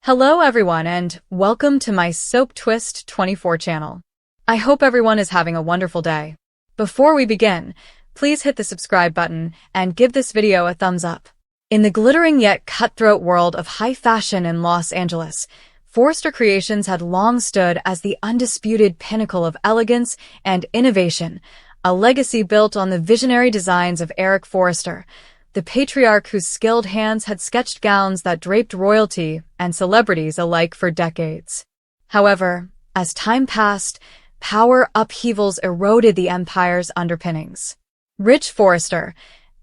Hello everyone and welcome to my Soap Twist 24 channel. I hope everyone is having a wonderful day. Before we begin, please hit the subscribe button and give this video a thumbs up. In the glittering yet cutthroat world of high fashion in Los Angeles, Forrester Creations had long stood as the undisputed pinnacle of elegance and innovation, a legacy built on the visionary designs of Eric Forrester, the patriarch whose skilled hands had sketched gowns that draped royalty and celebrities alike for decades. However, as time passed, power upheavals eroded the empire's underpinnings. Rich Forrester,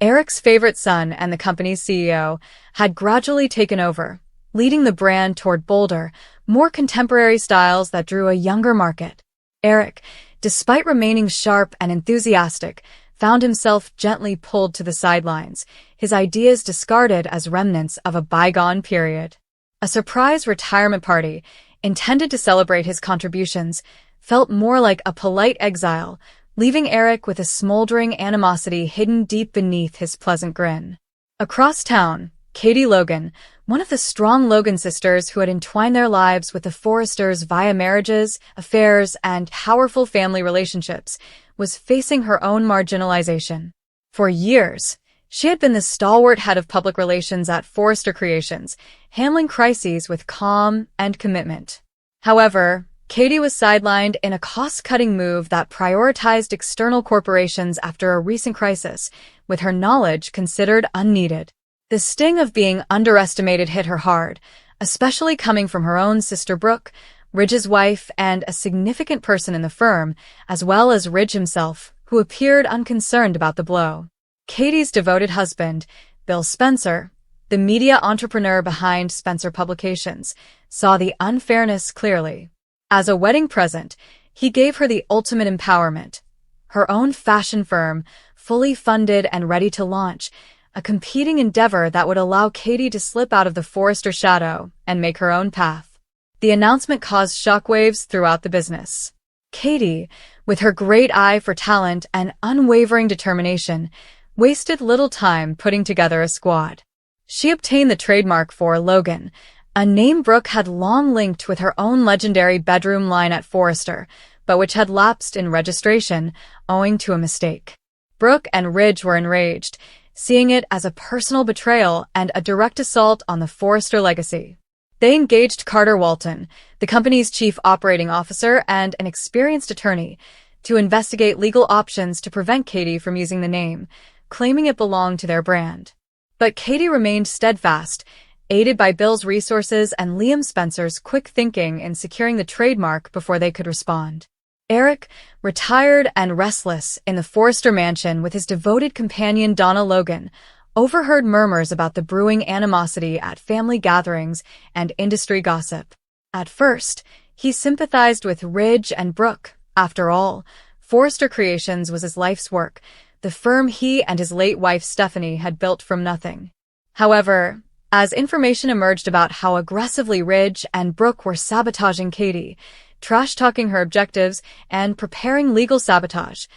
Eric's favorite son and the company's CEO, had gradually taken over, leading the brand toward bolder, more contemporary styles that drew a younger market. Eric, despite remaining sharp and enthusiastic, found himself gently pulled to the sidelines, his ideas discarded as remnants of a bygone period. A surprise retirement party, intended to celebrate his contributions, felt more like a polite exile, leaving Eric with a smoldering animosity hidden deep beneath his pleasant grin. Across town, Katie Logan, one of the strong Logan sisters who had entwined their lives with the Forresters via marriages, affairs, and powerful family relationships, was facing her own marginalization. For years, she had been the stalwart head of public relations at Forrester Creations, handling crises with calm and commitment. However, Katie was sidelined in a cost-cutting move that prioritized external corporations after a recent crisis, with her knowledge considered unneeded. The sting of being underestimated hit her hard, especially coming from her own sister Brooke, Ridge's wife and a significant person in the firm, as well as Ridge himself, who appeared unconcerned about the blow. Katie's devoted husband, Bill Spencer, the media entrepreneur behind Spencer Publications, saw the unfairness clearly. As a wedding present, he gave her the ultimate empowerment. Her own fashion firm, fully funded and ready to launch, a competing endeavor that would allow Katie to slip out of the Forrester shadow and make her own path. The announcement caused shockwaves throughout the business. Katie, with her great eye for talent and unwavering determination, wasted little time putting together a squad. She obtained the trademark for Logan, a name Brooke had long linked with her own legendary bedroom line at Forrester, but which had lapsed in registration owing to a mistake. Brooke and Ridge were enraged, seeing it as a personal betrayal and a direct assault on the Forrester legacy. They engaged Carter Walton, the company's chief operating officer and an experienced attorney, to investigate legal options to prevent Katie from using the name, claiming it belonged to their brand. But Katie remained steadfast, aided by Bill's resources and Liam Spencer's quick thinking in securing the trademark before they could respond. Eric, retired and restless in the Forrester mansion with his devoted companion Donna Logan, overheard murmurs about the brewing animosity at family gatherings and industry gossip. At first, he sympathized with Ridge and Brooke. After all, Forrester Creations was his life's work, the firm he and his late wife Stephanie had built from nothing. However, as information emerged about how aggressively Ridge and Brooke were sabotaging Katie, trash-talking her objectives, and preparing legal sabotage,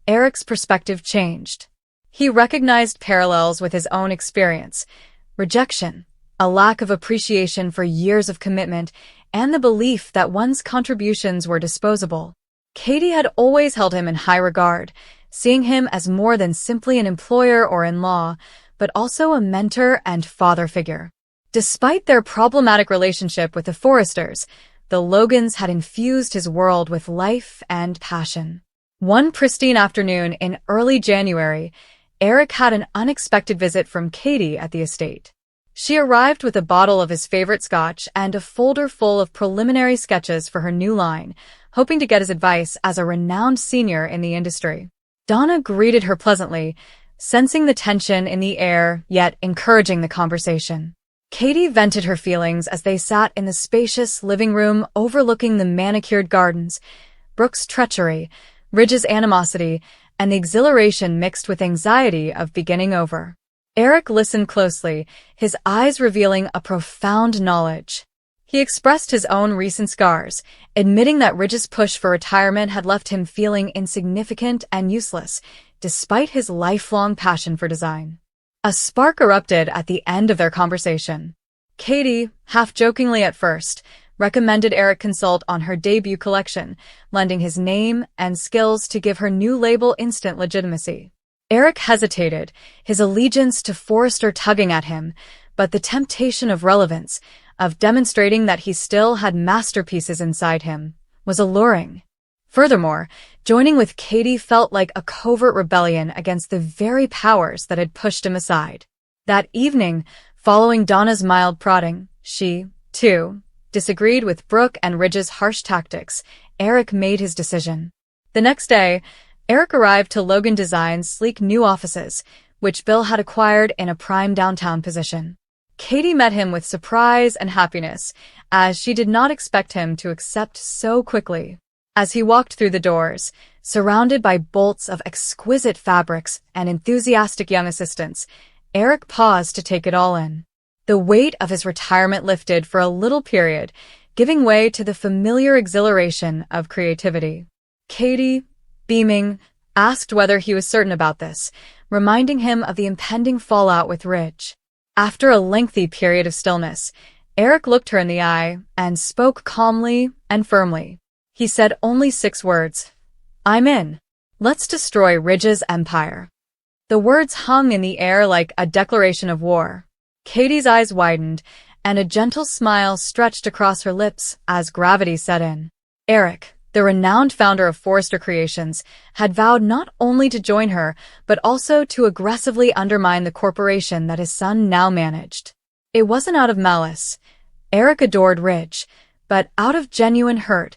Eric's perspective changed. He recognized parallels with his own experience: rejection, a lack of appreciation for years of commitment, and the belief that one's contributions were disposable. Katie had always held him in high regard, seeing him as more than simply an employer or in-law, but also a mentor and father figure. Despite their problematic relationship with the Forresters, the Logans had infused his world with life and passion. One pristine afternoon in early January, Eric had an unexpected visit from Katie at the estate. She arrived with a bottle of his favorite scotch and a folder full of preliminary sketches for her new line, hoping to get his advice as a renowned senior in the industry. Donna greeted her pleasantly, sensing the tension in the air, yet encouraging the conversation. Katie vented her feelings as they sat in the spacious living room overlooking the manicured gardens. Brooke's treachery, Ridge's animosity, and the exhilaration mixed with anxiety of beginning over. Eric listened closely, his eyes revealing a profound knowledge. He expressed his own recent scars, admitting that Ridge's push for retirement had left him feeling insignificant and useless, despite his lifelong passion for design. A spark erupted at the end of their conversation. Katie, half-jokingly at first, recommended Eric consult on her debut collection, lending his name and skills to give her new label instant legitimacy. Eric hesitated, his allegiance to Forrester tugging at him, but the temptation of relevance, of demonstrating that he still had masterpieces inside him, was alluring. Furthermore, joining with Katie felt like a covert rebellion against the very powers that had pushed him aside. That evening, following Donna's mild prodding, she, too, disagreed with Brooke and Ridge's harsh tactics. Eric made his decision. The next day, Eric arrived to Logan Design's sleek new offices, which Bill had acquired in a prime downtown position. Katie met him with surprise and happiness, as she did not expect him to accept so quickly. As he walked through the doors, surrounded by bolts of exquisite fabrics and enthusiastic young assistants, Eric paused to take it all in. The weight of his retirement lifted for a little period, giving way to the familiar exhilaration of creativity. Katie, beaming, asked whether he was certain about this, reminding him of the impending fallout with Ridge. After a lengthy period of stillness, Eric looked her in the eye and spoke calmly and firmly. He said only 6 words. "I'm in. Let's destroy Ridge's empire." The words hung in the air like a declaration of war. Katie's eyes widened, and a gentle smile stretched across her lips as gravity set in. Eric, the renowned founder of Forrester Creations, had vowed not only to join her, but also to aggressively undermine the corporation that his son now managed. It wasn't out of malice. Eric adored Ridge, but out of genuine hurt,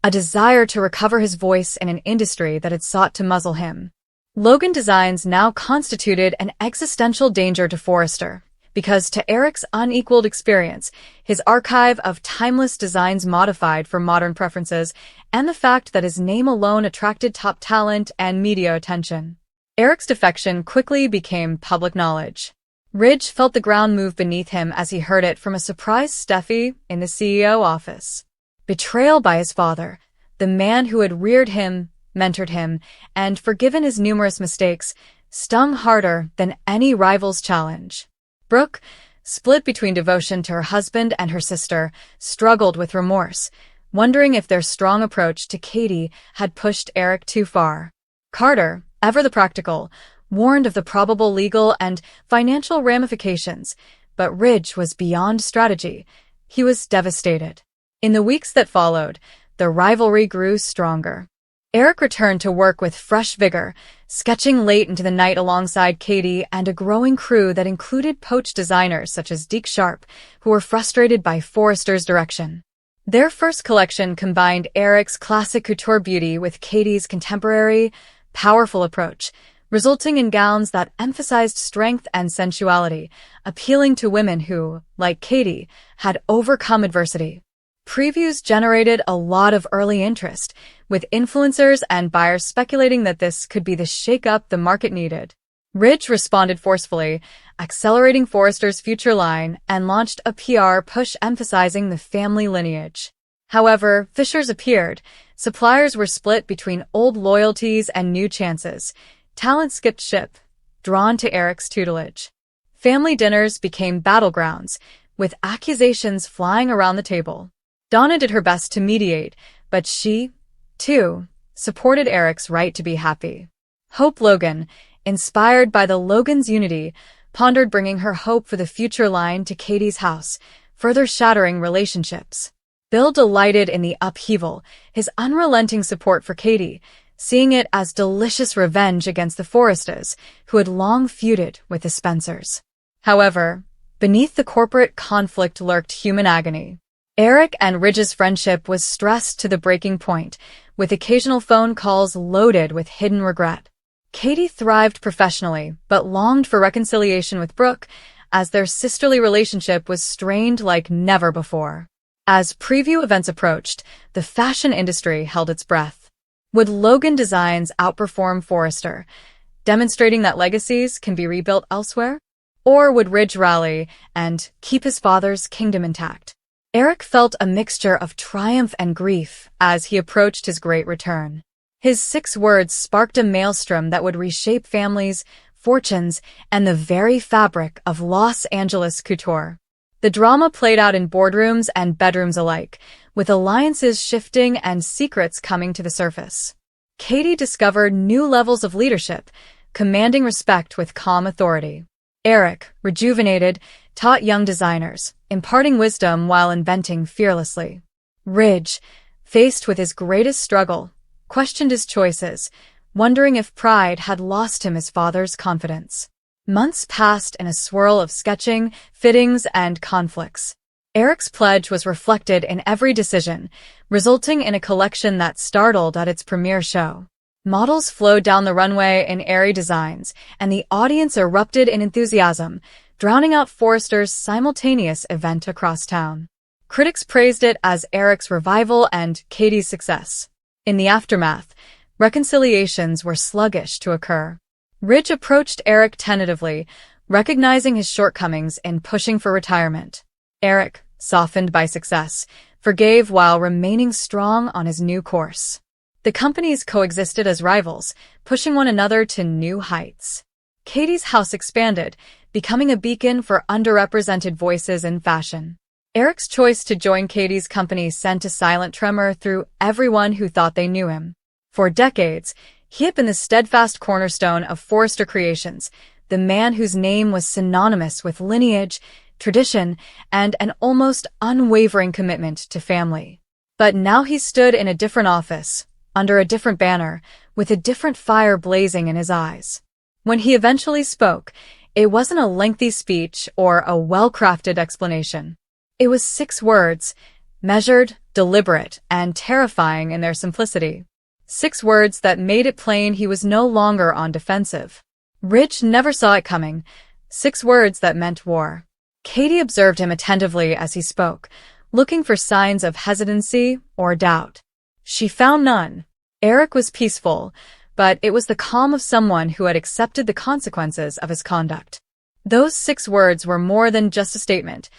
a desire to recover his voice in an industry that had sought to muzzle him. Logan Designs now constituted an existential danger to Forrester, because to Eric's unequaled experience, his archive of timeless designs modified for modern preferences, and the fact that his name alone attracted top talent and media attention. Eric's defection quickly became public knowledge. Ridge felt the ground move beneath him as he heard it from a surprised Steffi in the CEO office. Betrayal by his father, the man who had reared him, mentored him, and forgiven his numerous mistakes, stung harder than any rival's challenge. Brooke, split between devotion to her husband and her sister, struggled with remorse, wondering if their strong approach to Katie had pushed Eric too far. Carter, ever the practical, warned of the probable legal and financial ramifications, but Ridge was beyond strategy. He was devastated. In the weeks that followed, the rivalry grew stronger. Eric returned to work with fresh vigor, sketching late into the night alongside Katie and a growing crew that included poached designers such as Deke Sharp, who were frustrated by Forrester's direction. Their first collection combined Eric's classic couture beauty with Katie's contemporary, powerful approach, resulting in gowns that emphasized strength and sensuality, appealing to women who, like Katie, had overcome adversity. Previews generated a lot of early interest, with influencers and buyers speculating that this could be the shake-up the market needed. Ridge responded forcefully, accelerating Forrester's future line, and launched a PR push emphasizing the family lineage. However, fissures appeared. Suppliers were split between old loyalties and new chances. Talent skipped ship, drawn to Eric's tutelage. Family dinners became battlegrounds, with accusations flying around the table. Donna did her best to mediate, but she, too, supported Eric's right to be happy. Hope Logan, inspired by the Logan's unity, pondered bringing her hope for the future line to Katie's house, further shattering relationships. Bill delighted in the upheaval, his unrelenting support for Katie, seeing it as delicious revenge against the Forresters, who had long feuded with the Spencers. However, beneath the corporate conflict lurked human agony. Eric and Ridge's friendship was stressed to the breaking point, with occasional phone calls loaded with hidden regret. Katie thrived professionally, but longed for reconciliation with Brooke, as their sisterly relationship was strained like never before. As preview events approached, the fashion industry held its breath. Would Logan Designs outperform Forrester, demonstrating that legacies can be rebuilt elsewhere? Or would Ridge rally and keep his father's kingdom intact? Eric felt a mixture of triumph and grief as he approached his great return. His 6 words sparked a maelstrom that would reshape families, fortunes, and the very fabric of Los Angeles couture. The The drama played out in boardrooms and bedrooms alike, with alliances shifting and secrets coming to the surface. Katie discovered new levels of leadership, commanding respect with calm authority. Eric, rejuvenated, taught young designers, imparting wisdom while inventing fearlessly. Ridge, faced with his greatest struggle, questioned his choices, wondering if pride had lost him his father's confidence. Months passed in a swirl of sketching, fittings, and conflicts. Eric's pledge was reflected in every decision, resulting in a collection that startled at its premiere show. Models flowed down the runway in airy designs, and the audience erupted in enthusiasm, drowning out Forrester's simultaneous event across town. Critics praised it as Eric's revival and Katie's success. In the aftermath, reconciliations were sluggish to occur. Ridge approached Eric tentatively, recognizing his shortcomings in pushing for retirement. Eric, softened by success, forgave while remaining strong on his new course. The companies coexisted as rivals, pushing one another to new heights. Katie's house expanded, becoming a beacon for underrepresented voices in fashion. Eric's choice to join Katie's company sent a silent tremor through everyone who thought they knew him. For decades, he had been the steadfast cornerstone of Forrester Creations, the man whose name was synonymous with lineage, tradition, and an almost unwavering commitment to family. But now he stood in a different office, under a different banner, with a different fire blazing in his eyes. When he eventually spoke, it wasn't a lengthy speech or a well-crafted explanation. It was 6 words, measured, deliberate, and terrifying in their simplicity. 6 words that made it plain he was no longer on defensive. Ridge never saw it coming. 6 words that meant war. Katie observed him attentively as he spoke, looking for signs of hesitancy or doubt. She found none. Eric was peaceful, but it was the calm of someone who had accepted the consequences of his conduct. Those 6 words were more than just a statement.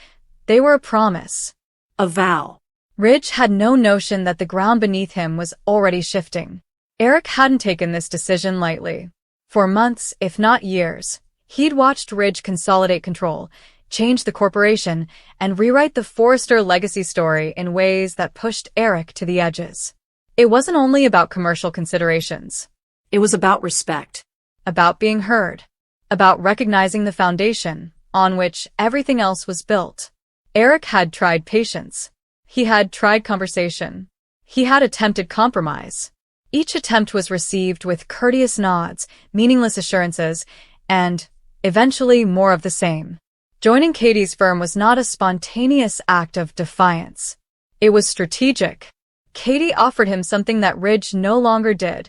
They were a promise. A vow. Ridge had no notion that the ground beneath him was already shifting. Eric hadn't taken this decision lightly. For months, if not years, he'd watched Ridge consolidate control, change the corporation, and rewrite the Forrester legacy story in ways that pushed Eric to the edges. It wasn't only about commercial considerations. It was about respect. About being heard. About recognizing the foundation on which everything else was built. Eric had tried patience. He had tried conversation. He had attempted compromise. Each attempt was received with courteous nods, meaningless assurances, and, eventually, more of the same. Joining Katie's firm was not a spontaneous act of defiance. It was strategic. Katie offered him something that Ridge no longer did,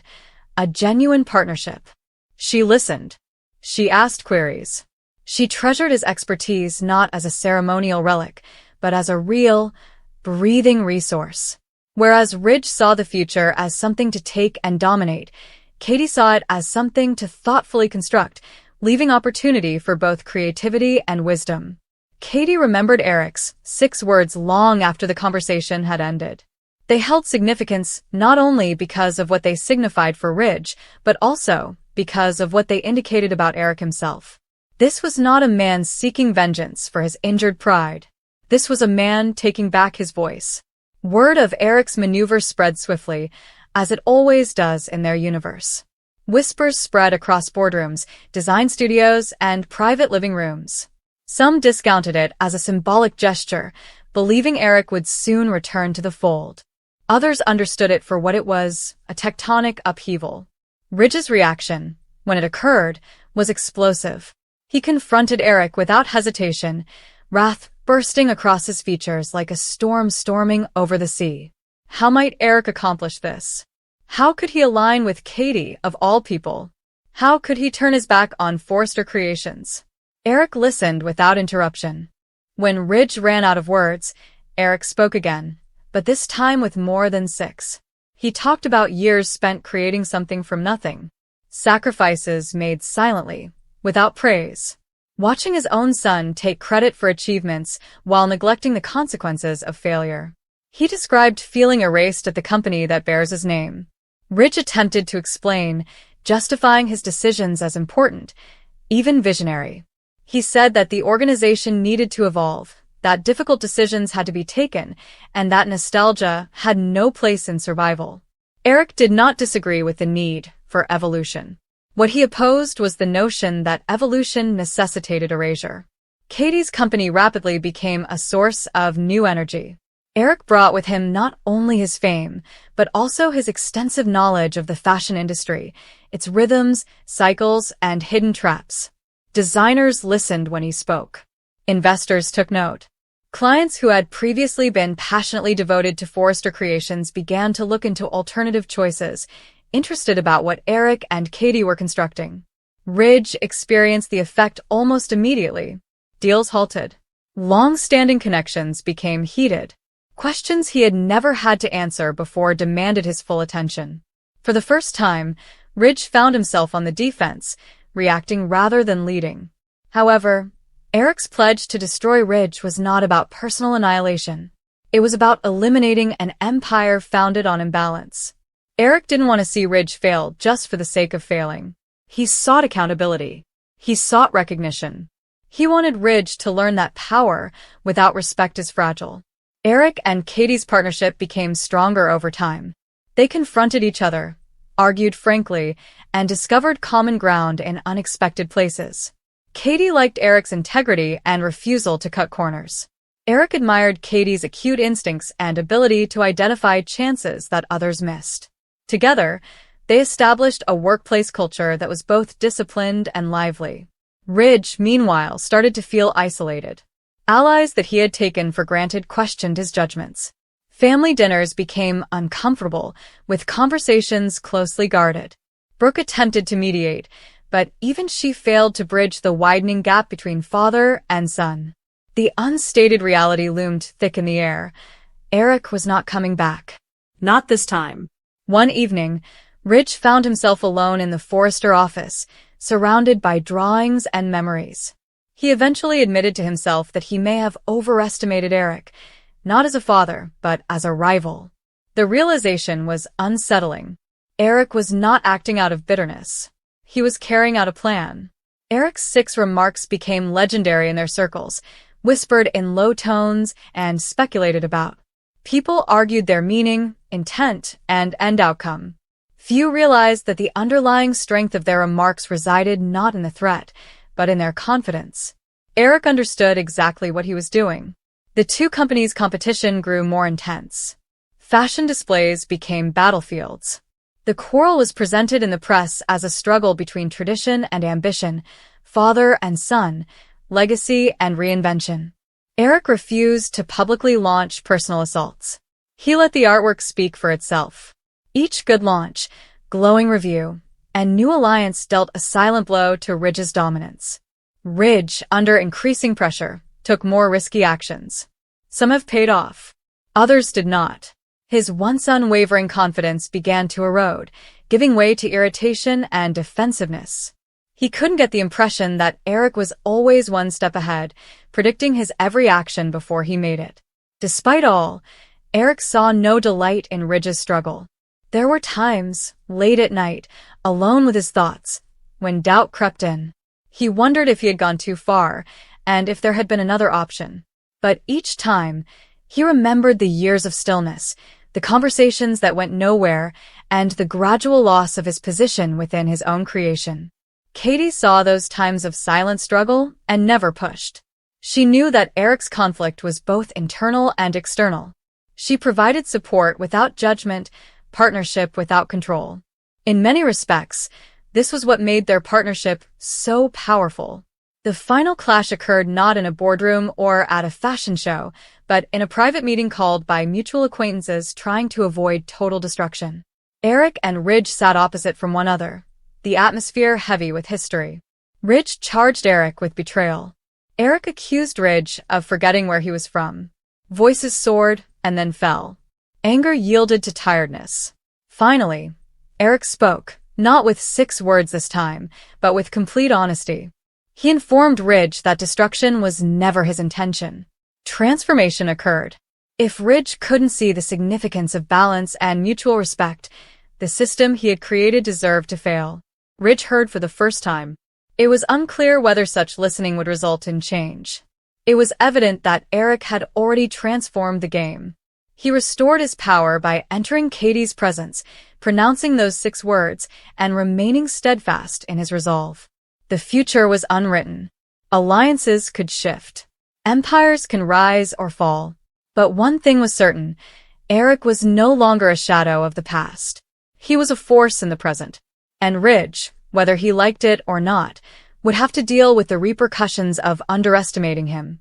a genuine partnership. She listened. She asked queries. She treasured his expertise not as a ceremonial relic, but as a real, breathing resource. Whereas Ridge saw the future as something to take and dominate, Katie saw it as something to thoughtfully construct, leaving opportunity for both creativity and wisdom. Katie remembered Eric's 6 words long after the conversation had ended. They held significance not only because of what they signified for Ridge, but also because of what they indicated about Eric himself. This was not a man seeking vengeance for his injured pride. This was a man taking back his voice. Word of Eric's maneuver spread swiftly, as it always does in their universe. Whispers spread across boardrooms, design studios, and private living rooms. Some discounted it as a symbolic gesture, believing Eric would soon return to the fold. Others understood it for what it was, a tectonic upheaval. Ridge's reaction, when it occurred, was explosive. He confronted Eric without hesitation, wrath bursting across his features like a storm storming over the sea. How might Eric accomplish this? How could he align with Katie, of all people? How could he turn his back on Forrester Creations? Eric listened without interruption. When Ridge ran out of words, Eric spoke again, but this time with more than 6. He talked about years spent creating something from nothing. Sacrifices made silently, without praise. Watching his own son take credit for achievements while neglecting the consequences of failure. He described feeling erased at the company that bears his name. Ridge attempted to explain, justifying his decisions as important, even visionary. He said that the organization needed to evolve, that difficult decisions had to be taken, and that nostalgia had no place in survival. Eric did not disagree with the need for evolution. What he opposed was the notion that evolution necessitated erasure. Katie's company rapidly became a source of new energy. Eric brought with him not only his fame, but also his extensive knowledge of the fashion industry, its rhythms, cycles, and hidden traps. Designers listened when he spoke. Investors took note. Clients who had previously been passionately devoted to Forrester creations began to look into alternative choices, interested about what Eric and Katie were constructing. Ridge experienced the effect almost immediately. Deals halted. Long-standing connections became heated. Questions he had never had to answer before demanded his full attention. For the first time, Ridge found himself on the defense, reacting rather than leading. However, Eric's pledge to destroy Ridge was not about personal annihilation. It was about eliminating an empire founded on imbalance. Eric didn't want to see Ridge fail just for the sake of failing. He sought accountability. He sought recognition. He wanted Ridge to learn that power without respect is fragile. Eric and Katie's partnership became stronger over time. They confronted each other, argued frankly, and discovered common ground in unexpected places. Katie liked Eric's integrity and refusal to cut corners. Eric admired Katie's acute instincts and ability to identify chances that others missed. Together, they established a workplace culture that was both disciplined and lively. Ridge, meanwhile, started to feel isolated. Allies that he had taken for granted questioned his judgments. Family dinners became uncomfortable, with conversations closely guarded. Brooke attempted to mediate, but even she failed to bridge the widening gap between father and son. The unstated reality loomed thick in the air. Eric was not coming back. Not this time. One evening, Ridge found himself alone in the Forrester office, surrounded by drawings and memories. He eventually admitted to himself that he may have overestimated Eric, not as a father, but as a rival. The realization was unsettling. Eric was not acting out of bitterness. He was carrying out a plan. Eric's 6 remarks became legendary in their circles, whispered in low tones and speculated about. People argued their meaning, intent, and end outcome. Few realized that the underlying strength of their remarks resided not in the threat, but in their confidence. Eric understood exactly what he was doing. The two companies' competition grew more intense. Fashion displays became battlefields. The quarrel was presented in the press as a struggle between tradition and ambition, father and son, legacy and reinvention. Eric refused to publicly launch personal assaults. He let the artwork speak for itself. Each good launch, glowing review, and new alliance dealt a silent blow to Ridge's dominance. Ridge, under increasing pressure, took more risky actions. Some have paid off. Others did not. His once unwavering confidence began to erode, giving way to irritation and defensiveness. He couldn't get the impression that Eric was always one step ahead, predicting his every action before he made it. Despite all, Eric saw no delight in Ridge's struggle. There were times, late at night, alone with his thoughts, when doubt crept in. He wondered if he had gone too far, and if there had been another option. But each time, he remembered the years of stillness, the conversations that went nowhere, and the gradual loss of his position within his own creation. Katie saw those times of silent struggle and never pushed. She knew that Eric's conflict was both internal and external. She provided support without judgment, partnership without control. In many respects, this was what made their partnership so powerful. The final clash occurred not in a boardroom or at a fashion show, but in a private meeting called by mutual acquaintances trying to avoid total destruction. Eric and Ridge sat opposite from one another, the atmosphere heavy with history. Ridge charged Eric with betrayal. Eric accused Ridge of forgetting where he was from. Voices soared and then fell. Anger yielded to tiredness. Finally, Eric spoke, not with 6 words this time, but with complete honesty. He informed Ridge that destruction was never his intention. Transformation occurred. If Ridge couldn't see the significance of balance and mutual respect, the system he had created deserved to fail. Ridge heard for the first time. It was unclear whether such listening would result in change. It was evident that Eric had already transformed the game. He restored his power by entering Katie's presence, pronouncing those 6 words, and remaining steadfast in his resolve. The future was unwritten. Alliances could shift. Empires can rise or fall. But one thing was certain: Eric was no longer a shadow of the past. He was a force in the present. And Ridge, whether he liked it or not, would have to deal with the repercussions of underestimating him.